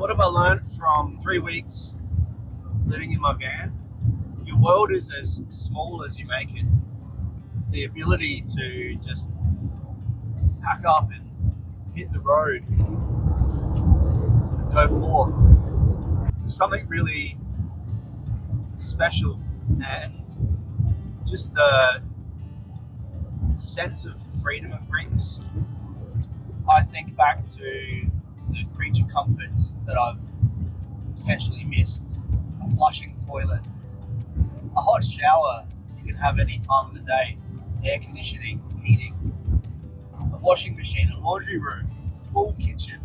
What have I learned from 3 weeks living in my van? Your world is as small as you make it. The ability to just pack up and hit the road and go forth. There's something really special, and just the sense of freedom it brings. I think back to the creature comforts that I've potentially missed. A flushing toilet, a hot shower you can have any time of the day, air conditioning, heating, a washing machine, a laundry room, a full kitchen.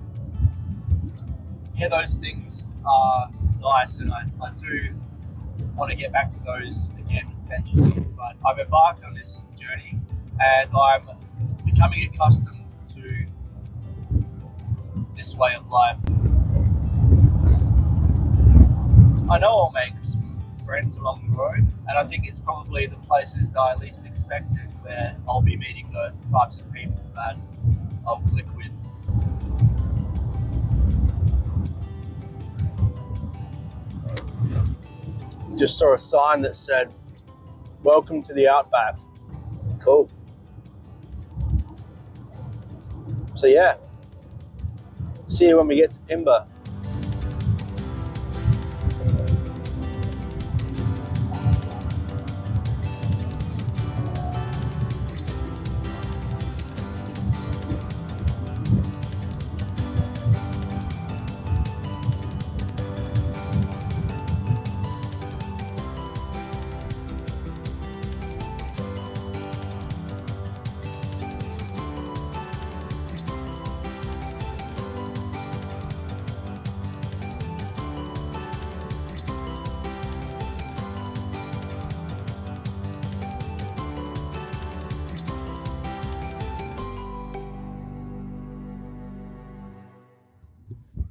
Yeah, those things are nice, and I do want to get back to those again eventually. But I've embarked on this journey, and I'm becoming accustomed to this way of life. I know I'll make some friends along the road, and I think it's probably the places that I least expected where I'll be meeting the types of people that I'll click with. Just saw a sign that said, "Welcome to the Outback." Cool. So yeah, see you when we get to Pimba.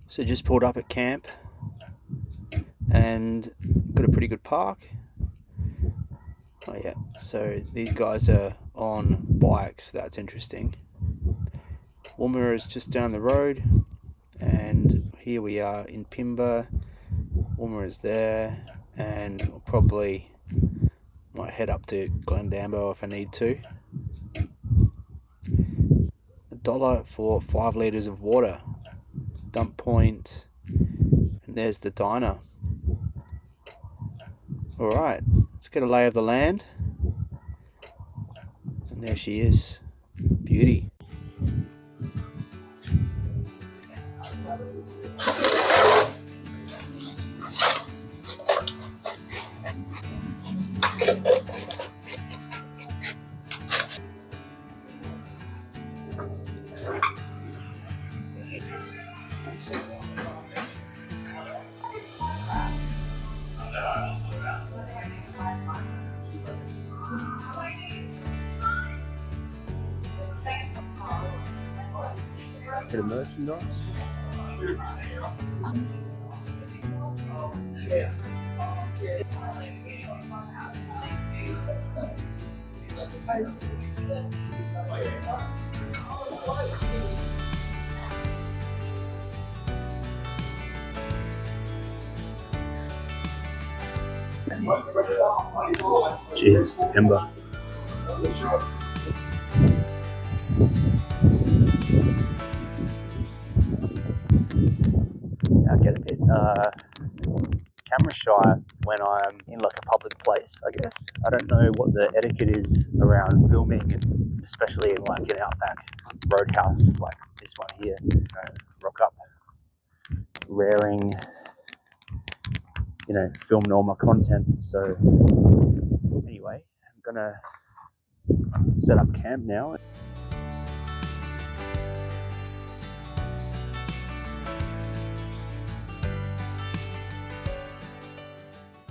So just pulled up at camp and got a pretty good park. Oh yeah, so these guys are on bikes, that's interesting. Woomera is just down the road, and here we are in Pimba. Woomera is there, and I'll probably might head up to Glendambo if I need to. $1 for 5 litres of water. Dump point, and there's the diner. Alright, let's get a lay of the land. And there she is. Beauty. Bit of merchandise. Cheers to Pimba. I get a bit camera shy when I'm in like a public place, I guess. I don't know what the etiquette is around filming, and especially in like an outback roadhouse like this one here. Rock up, raring, filming all my content. So anyway, I'm gonna set up camp now.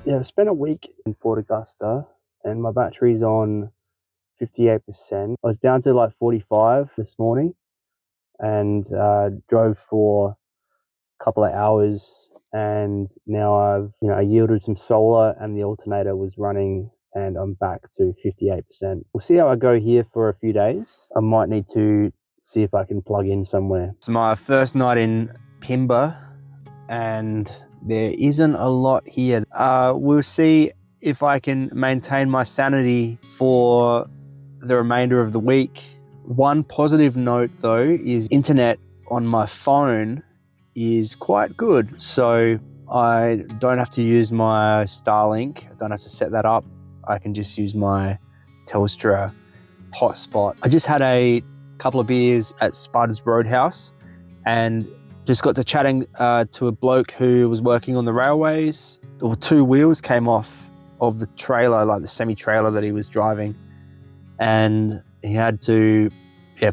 Yeah, I spent a week in Port Augusta and my battery's on 58%. I was down to like 45 this morning and drove for a couple of hours, and now I yielded some solar and the alternator was running and I'm back to 58%. We'll see how I go here for a few days. I might need to see if I can plug in somewhere. It's my first night in Pimba and there isn't a lot here. We'll see if I can maintain my sanity for the remainder of the week. One positive note though is internet on my phone is quite good, so I don't have to use my Starlink. I don't have to set that up. I can just use my Telstra hotspot. I just had a couple of beers at Spuds Roadhouse and just got to chatting to a bloke who was working on the railways. Or two wheels came off of the trailer, like the semi-trailer that he was driving, and he had to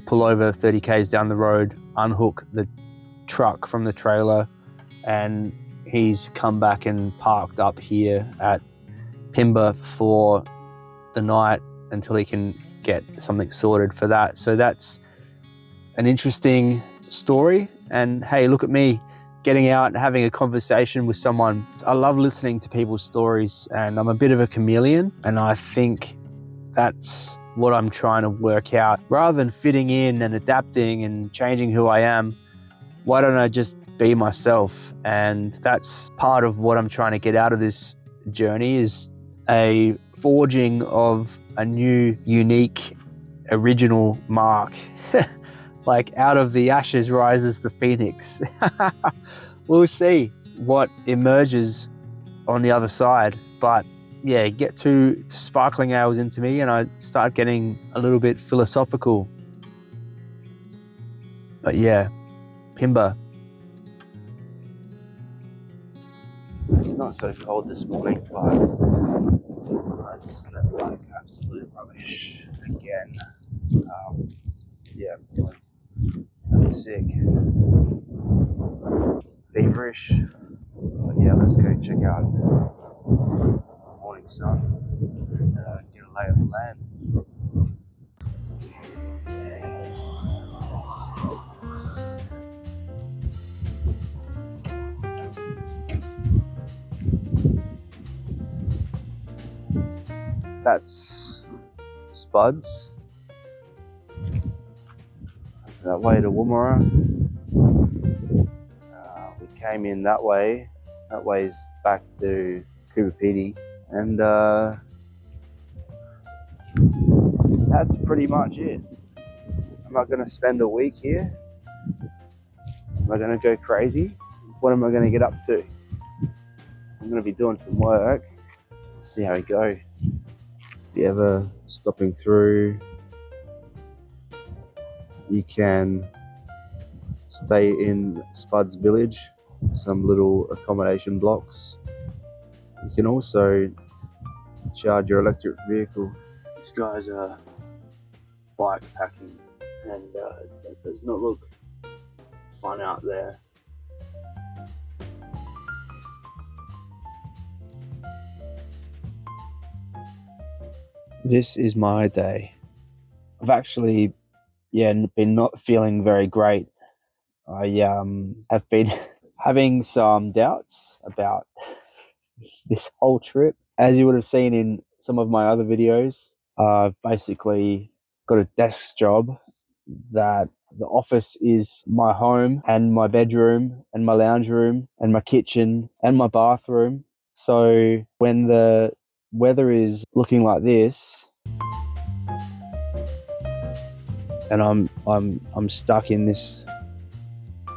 pull over 30 k's down the road, unhook the truck from the trailer, and he's come back and parked up here at Pimba for the night until he can get something sorted for that. So that's an interesting story. And hey, look at me getting out and having a conversation with someone. I love listening to people's stories, and I'm a bit of a chameleon, and I think that's what I'm trying to work out. Rather than fitting in and adapting and changing who I am, why don't I just be myself? And that's part of what I'm trying to get out of this journey, is a forging of a new, unique, original mark. Like, out of the ashes rises the phoenix. We'll see what emerges on the other side. But yeah, get two sparkling ales into me and I start getting a little bit philosophical. But yeah, Pimba. It's not so cold this morning, but I slept like absolute rubbish again. Yeah, I'm feeling a bit sick, feverish. But yeah, let's go check out morning sun and get a lay of the land. That's Spuds. That way to Woomera. We came in that way. That way's back to Cooper, and that's pretty much it. Am I going to spend a week here? Am I going to go crazy? What am I going to get up to? I'm going to be doing some work. Let's see how we go. If you're ever stopping through, you can stay in Spuds Village, some little accommodation blocks. You can also charge your electric vehicle. This guy's bike packing, and that does not look fun out there. This is my day. I've actually been not feeling very great. I have been having some doubts about this whole trip. As you would have seen in some of my other videos, I've basically got a desk job that the office is my home and my bedroom and my lounge room and my kitchen and my bathroom. So when the weather is looking like this and I'm stuck in this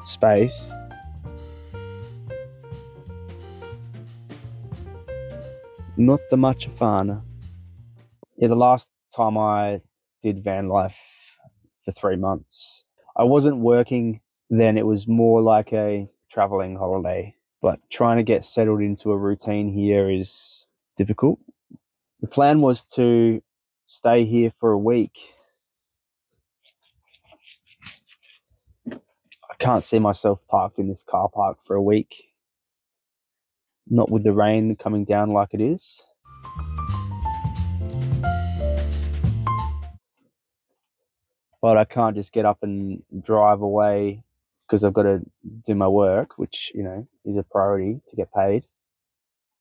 space, not the much fun. Yeah, the last time I did van life for 3 months, I wasn't working then. It was more like a traveling holiday, but trying to get settled into a routine here is difficult. The plan was to stay here for a week. I can't see myself parked in this car park for a week, not with the rain coming down like it is. But I can't just get up and drive away because I've got to do my work, which, is a priority to get paid.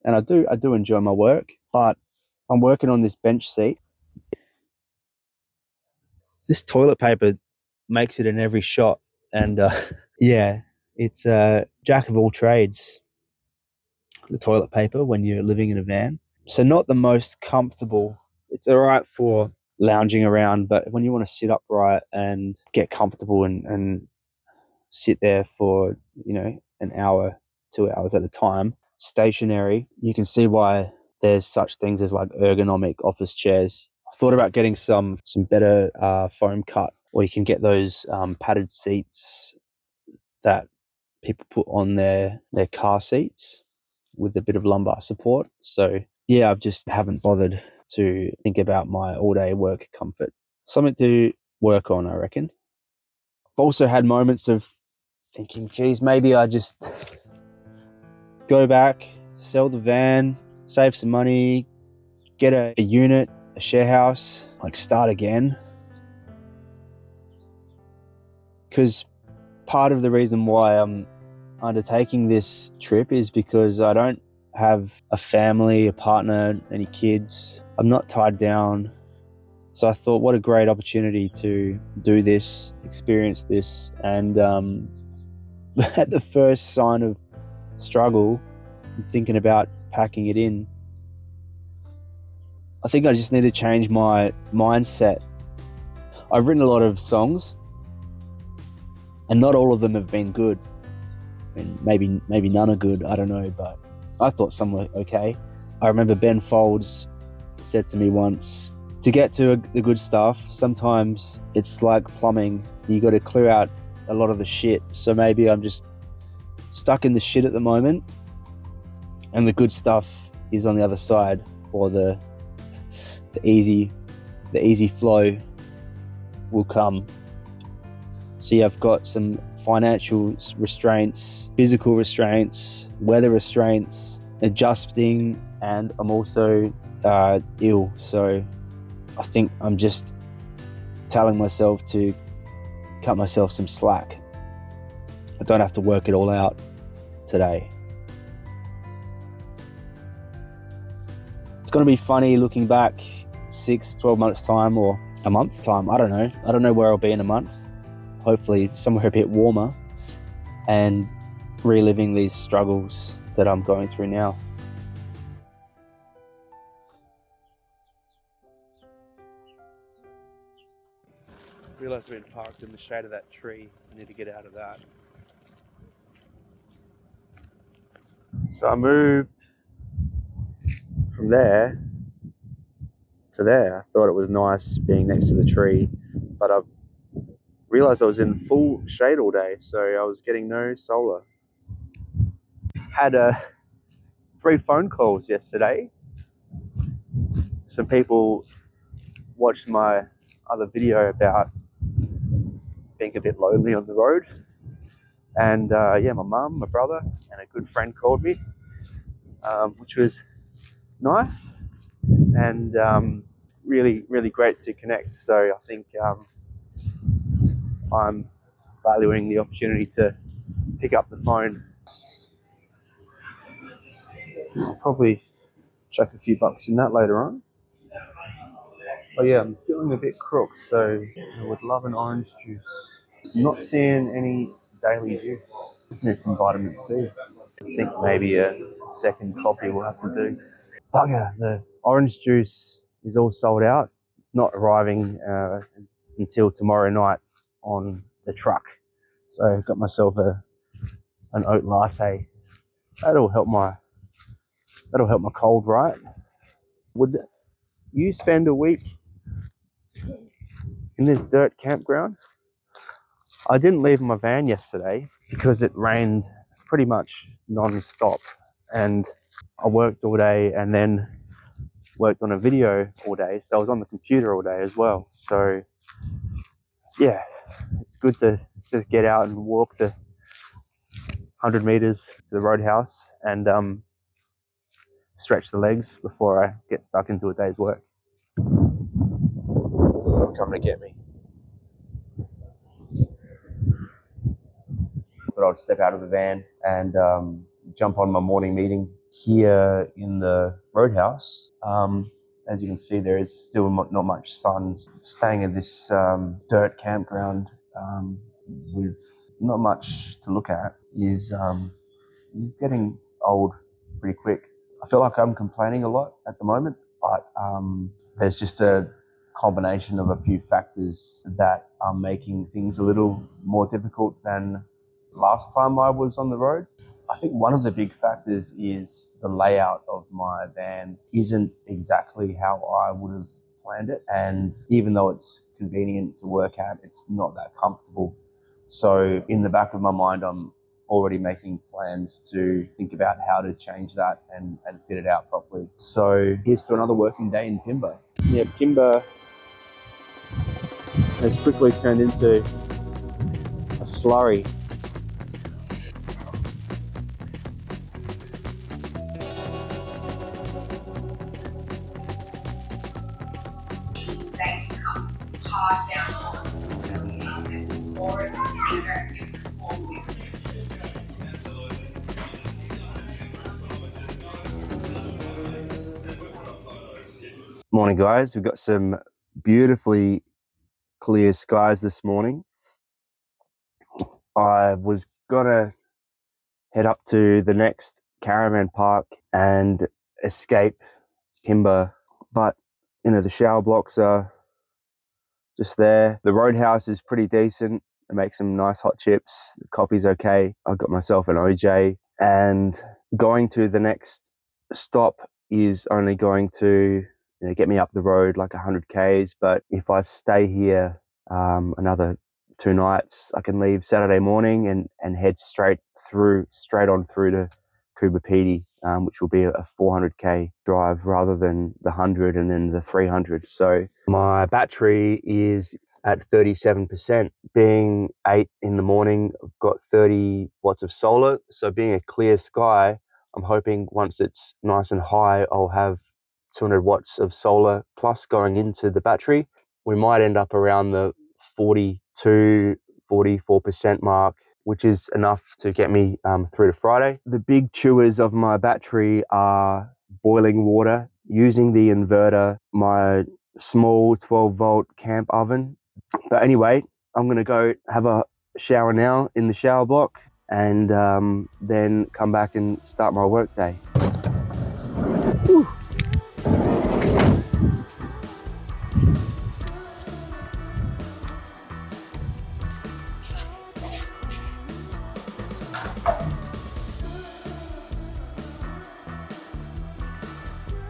And I do enjoy my work, but I'm working on this bench seat. This toilet paper makes it in every shot. And yeah, It's a jack of all trades, the toilet paper, when you're living in a van. So not the most comfortable. It's all right for lounging around, but when you want to sit upright and get comfortable and sit there for, an hour, 2 hours at a time, stationary, you can see why there's such things as like ergonomic office chairs. I thought about getting some better foam cut, or you can get those padded seats that people put on their car seats with a bit of lumbar support. So yeah, I've just haven't bothered to think about my all-day work comfort. Something to work on, I reckon. I've also had moments of thinking, geez, maybe I just go back, sell the van, save some money, get a unit, a share house, like start again. Because part of the reason why I'm undertaking this trip is because I don't have a family, a partner, any kids. I'm not tied down. So I thought, what a great opportunity to do this, experience this. And at the first sign of struggle, I'm thinking about packing it in. I think I just need to change my mindset. I've written a lot of songs, and not all of them have been good. And maybe none are good, I don't know, but I thought some were okay. I remember Ben Folds said to me once, to get to the good stuff, sometimes it's like plumbing. You got to clear out a lot of the shit. So maybe I'm just stuck in the shit at the moment, and the good stuff is on the other side, or the easy flow will come. See, I've got some financial restraints, physical restraints, weather restraints, adjusting, and I'm also ill. So I think I'm just telling myself to cut myself some slack. I don't have to work it all out today. It's going to be funny looking back 6-12 months time, or a month's time. I don't know where I'll be in a month. Hopefully somewhere a bit warmer, and reliving these struggles that I'm going through now. I realised we've been parked in the shade of that tree. I need to get out of that. So I moved from there to there. I thought it was nice being next to the tree, but I realised I was in full shade all day, so I was getting no solar. Had 3 phone calls yesterday. Some people watched my other video about being a bit lonely on the road, and my mum, my brother, and a good friend called me, which was nice, and really, really great to connect. So I think I'm valuing the opportunity to pick up the phone. I'll probably chuck a few bucks in that later on. But yeah, I'm feeling a bit crook, so I would love an orange juice. I'm not seeing any daily juice. Just need some vitamin C. I think maybe a second coffee will have to do. Bugger, the orange juice is all sold out. It's not arriving until tomorrow night on the truck. So I've got myself an oat latte. That'll help my cold, right? Would you spend a week in this dirt campground? I didn't leave my van yesterday because it rained pretty much non-stop, and I worked all day and then worked on a video all day, so I was on the computer all day as well. So yeah, it's good to just get out and walk the 100 meters to the Roadhouse and stretch the legs before I get stuck into a day's work. They're coming to get me. Thought I'd step out of the van and jump on my morning meeting here in the Roadhouse. As you can see, there is still not much sun. Staying in this dirt campground, with not much to look at is getting old pretty quick. I feel like I'm complaining a lot at the moment, but there's just a combination of a few factors that are making things a little more difficult than last time I was on the road. I think one of the big factors is the layout of my van isn't exactly how I would have planned it. And even though it's convenient to work at, it's not that comfortable. So in the back of my mind, I'm already making plans to think about how to change that and fit it out properly. So here's to another working day in Pimba. Yeah, Pimba has quickly turned into a slurry. Morning guys, we've got some beautifully clear skies this morning. I was gonna head up to the next caravan park and escape Pimba, but you know, the shower blocks are just there. The Roadhouse is pretty decent. It makes some nice hot chips. The coffee's okay. I've got myself an OJ, and going to the next stop is only going to get me up the road like 100 k's. But if I stay here another 2 nights, I can leave Saturday morning and head straight on through to Kubapidi, which will be a 400k drive rather than the 100 and then the 300. So my battery is at 37%. Being 8 in the morning, I've got 30 watts of solar. So being a clear sky, I'm hoping once it's nice and high, I'll have 200 watts of solar plus going into the battery. We might end up around the 42, 44% mark, which is enough to get me through to Friday. The big chewers of my battery are boiling water, using the inverter, my small 12-volt camp oven. But anyway, I'm gonna go have a shower now in the shower block and then come back and start my work day. Whew.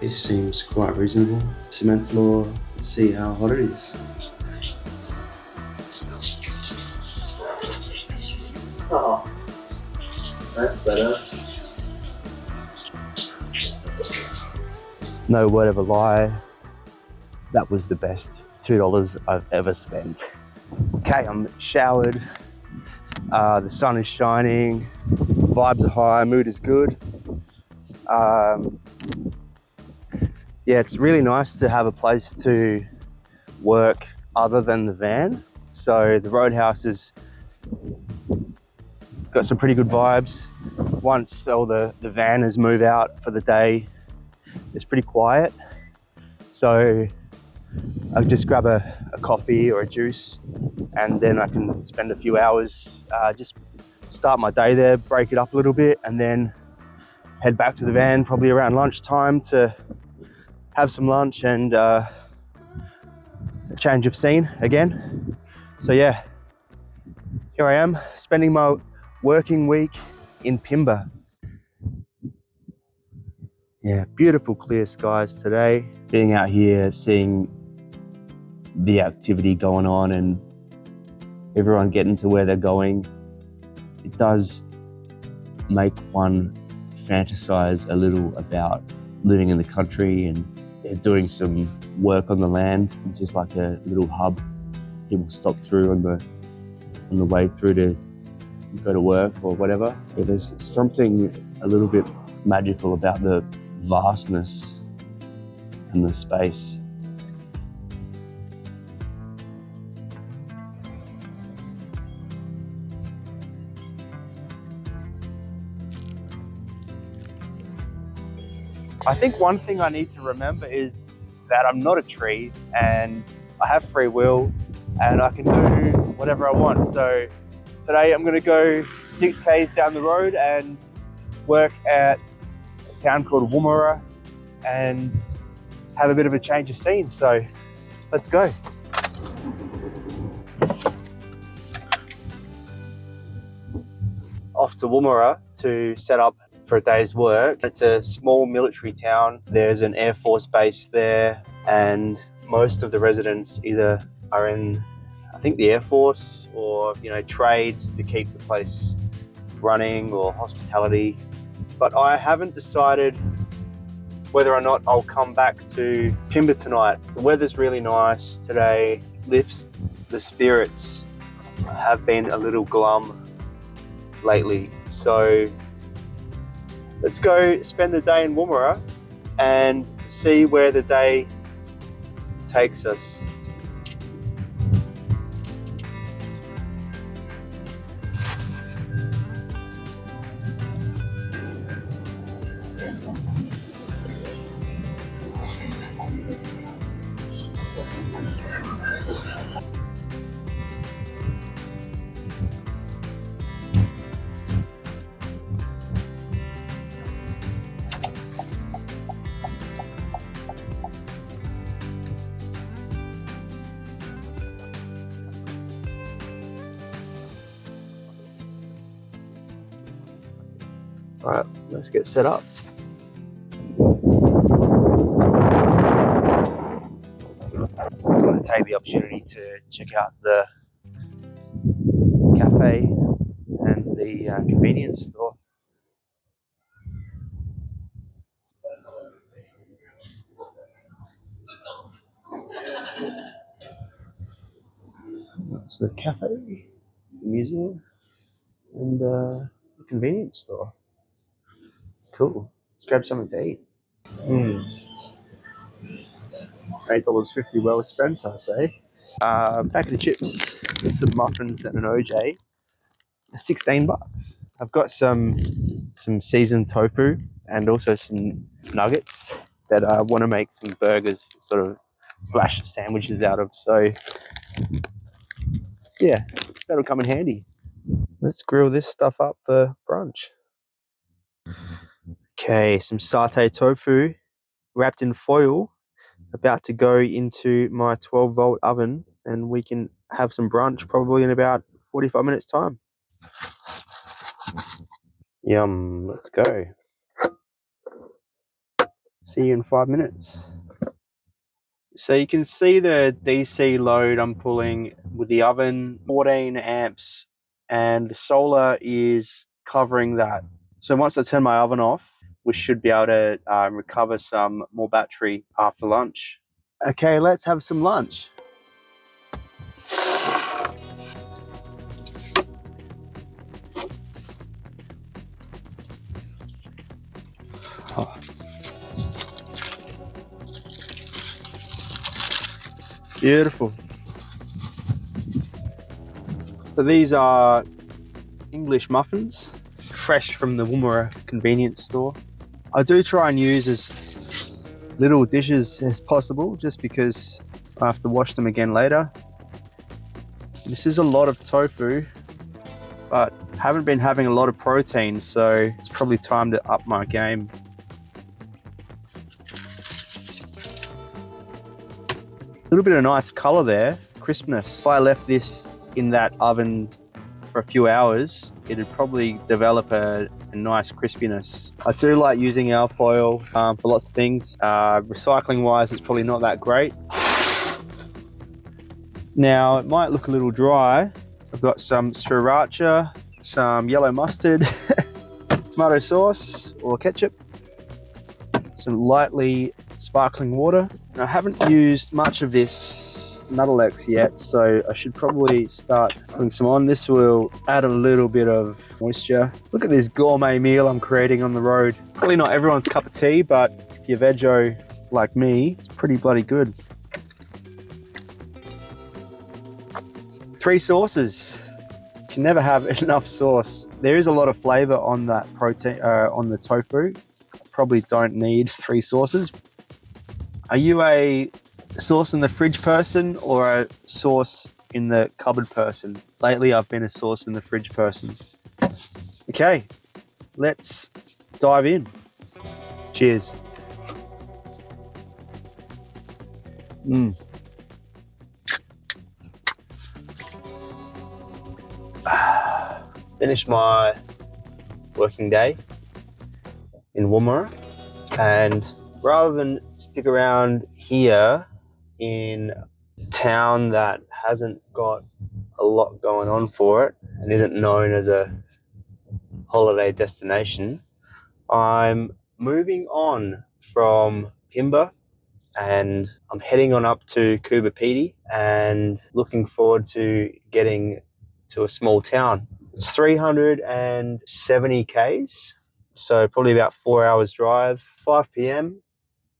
This seems quite reasonable. Cement floor, let's see how hot it is. Oh, that's better. No word of a lie, that was the best $2 I've ever spent. Okay, I'm showered, the sun is shining, vibes are high, mood is good. Yeah, it's really nice to have a place to work other than the van. So the Roadhouse has got some pretty good vibes. Once all the vanners move out for the day, it's pretty quiet. So I'll just grab a coffee or a juice and then I can spend a few hours, just start my day there, break it up a little bit and then head back to the van probably around lunchtime to have some lunch and a change of scene again. So yeah, here I am spending my working week in Pimba. Yeah, beautiful clear skies today. Being out here, seeing the activity going on and everyone getting to where they're going, it does make one fantasize a little about living in the country and doing some work on the land. It's just like a little hub people stop through on the way through to go to work or whatever. Yeah, there's something a little bit magical about the vastness and the space. I think one thing I need to remember is that I'm not a tree and I have free will and I can do whatever I want. So Today I'm going to go 6Ks down the road and work at a town called Woomera and have a bit of a change of scene. So let's go. Off to Woomera to set up for a day's work. It's a small military town. There's an Air Force base there, and most of the residents either are in, I think, the Air Force or, you know, trades to keep the place running, or hospitality. But I haven't decided whether or not I'll come back to Pimba tonight. The weather's really nice today, lifts the spirits. I have been a little glum lately, so let's go spend the day in Woomera and see where the day takes us. All right, let's get set up. I'm going to take the opportunity to check out the cafe and the convenience store. It's the cafe, the museum, and the convenience store. Cool. Let's grab something to eat. $8.50 well spent, I say. Packet of chips, some muffins, and an OJ. $16. I've got some seasoned tofu and also some nuggets that I want to make some burgers, sort of slash sandwiches out of. So yeah, that'll come in handy. Let's grill this stuff up for brunch. Okay, some satay tofu wrapped in foil, about to go into my 12-volt oven, and we can have some brunch probably in about 45 minutes time. Yum, let's go. See you in 5 minutes. So you can see the DC load I'm pulling with the oven, 14 amps, and the solar is covering that. So once I turn my oven off, we should be able to recover some more battery after lunch. Okay, let's have some lunch. Oh. Beautiful. So these are English muffins, fresh from the Woomera convenience store. I do try and use as little dishes as possible, just because I have to wash them again later. This is a lot of tofu, but haven't been having a lot of protein, so it's probably time to up my game. A little bit of nice color there, crispness. If I left this in that oven for a few hours, it'd probably develop a nice crispiness. I do like using alfoil for lots of things. Recycling wise, it's probably not that great. Now, it might look a little dry. I've got some sriracha, some yellow mustard, tomato sauce or ketchup, some lightly sparkling water. I haven't used much of this Nuttalex yet, so I should probably start putting some on. This will add a little bit of moisture. Look at this gourmet meal I'm creating on the road. Probably not everyone's cup of tea, but if you're veggie like me, it's pretty bloody good. 3 sauces. You can never have enough sauce. There is a lot of flavor on that protein, on the tofu. Probably don't need 3 sauces. Are you a sauce in the fridge person or a sauce in the cupboard person. Lately, I've been a sauce in the fridge person. Okay, let's dive in. Cheers. Finished my working day in Woomera, and rather than stick around here in a town that hasn't got a lot going on for it and isn't known as a holiday destination, I'm moving on from Pimba and I'm heading on up to Kubapiti and looking forward to getting to a small town. It's 370 k's, so probably about 4 hours drive, 5 p.m.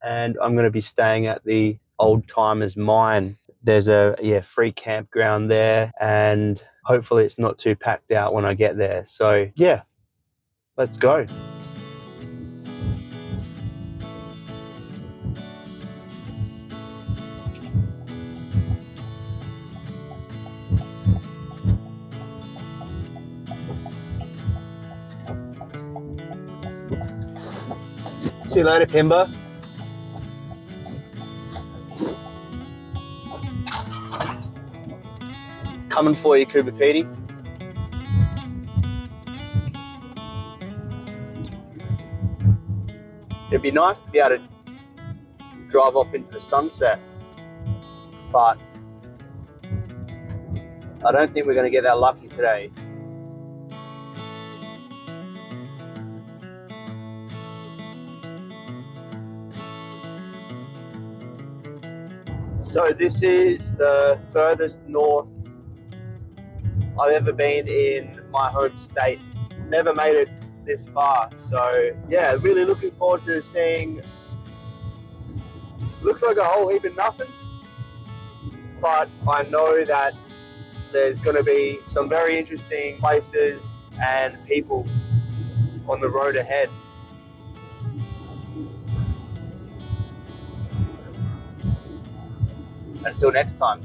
and I'm going to be staying at the Old Timers Mine. There's a free campground there, and hopefully it's not too packed out when I get there. So yeah, let's go. See you later, Pimba. Coming for you, Kubapiti. It'd be nice to be able to drive off into the sunset, but I don't think we're going to get that lucky today. So this is the furthest north I've ever been in my home state. Never made it this far. So yeah, really looking forward to seeing, looks like a whole heap of nothing, but I know that there's going to be some very interesting places and people on the road ahead. Until next time.